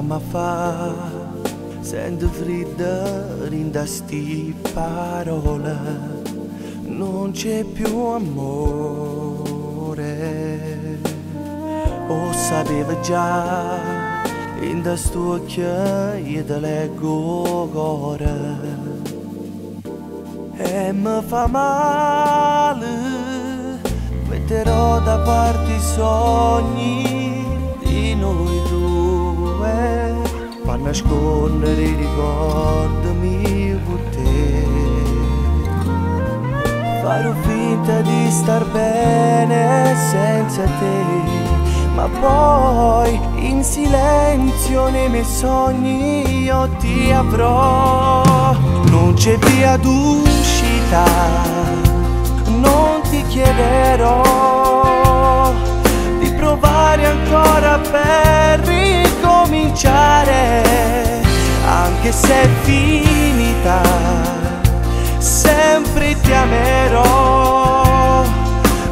ma fa, sento fredda rinda sti parole, non c'è più amore. O sapevo già, in da sto occhio io te leggo ora, e mi fa male, metterò da parte i sogni di noi due, per nascondere i ricordi con te. Farò finta di star bene senza te, ma poi in silenzio nei miei sogni io ti avrò. Non c'è via d'uscita, non ti chiederò di provare ancora per ricominciare, anche se è finita, sempre ti amerò.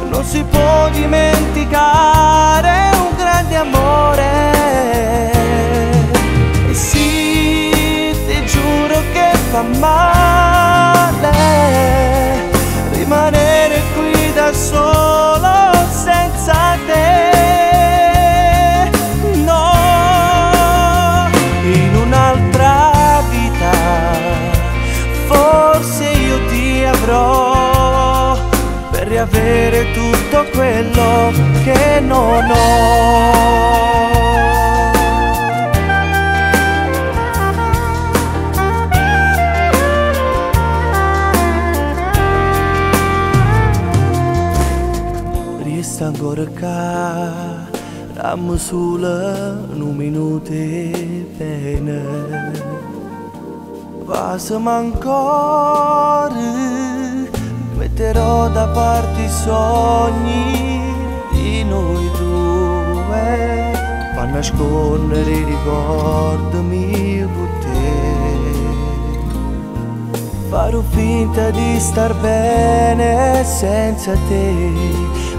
Non si può dimenticare un grande amore. E sì, ti giuro che fa male rimanere qui da solo senza te. No, in un'altra vita forse io ti avrò, per riavere tutto quello che non ho. Resta ancora qua, rammo solo un minuto e bene, passami ancora, metterò da parte i sogni di noi due, per nascondere i ricordi con te. Farò finta di star bene senza te,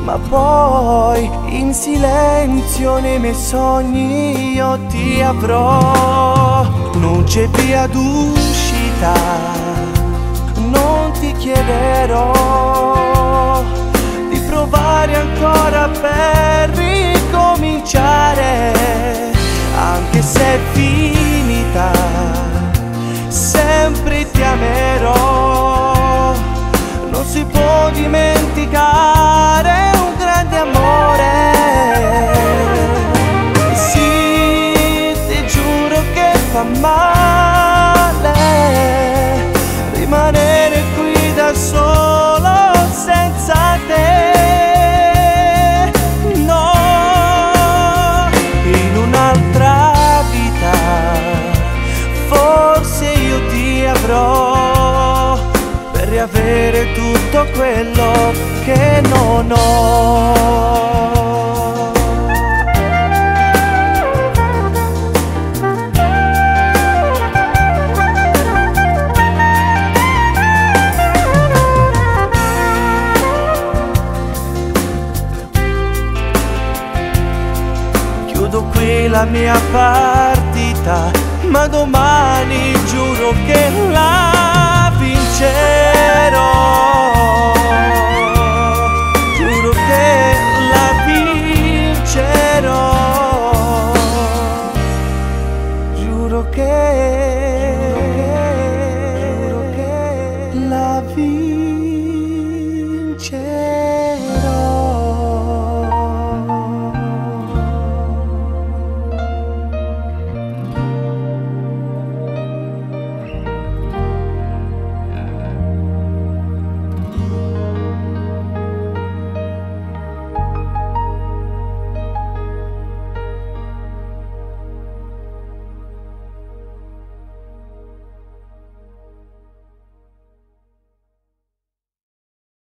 ma poi in silenzio nei miei sogni io ti avrò. Non c'è via d'uscita, non ti chiederò di provare ancora per ricominciare, anche se è finita, sempre ti amerò. Non si può dimenticare un grande amore. E sì, ti giuro che fa male rimanere qui da solo senza te. No, in un'altra vita forse io ti avrò, per riavere tutto quello che non ho. Chiudo qui la mia partita, ma domani giuro che la vincerò. Giuro che la vincerò. Giuro che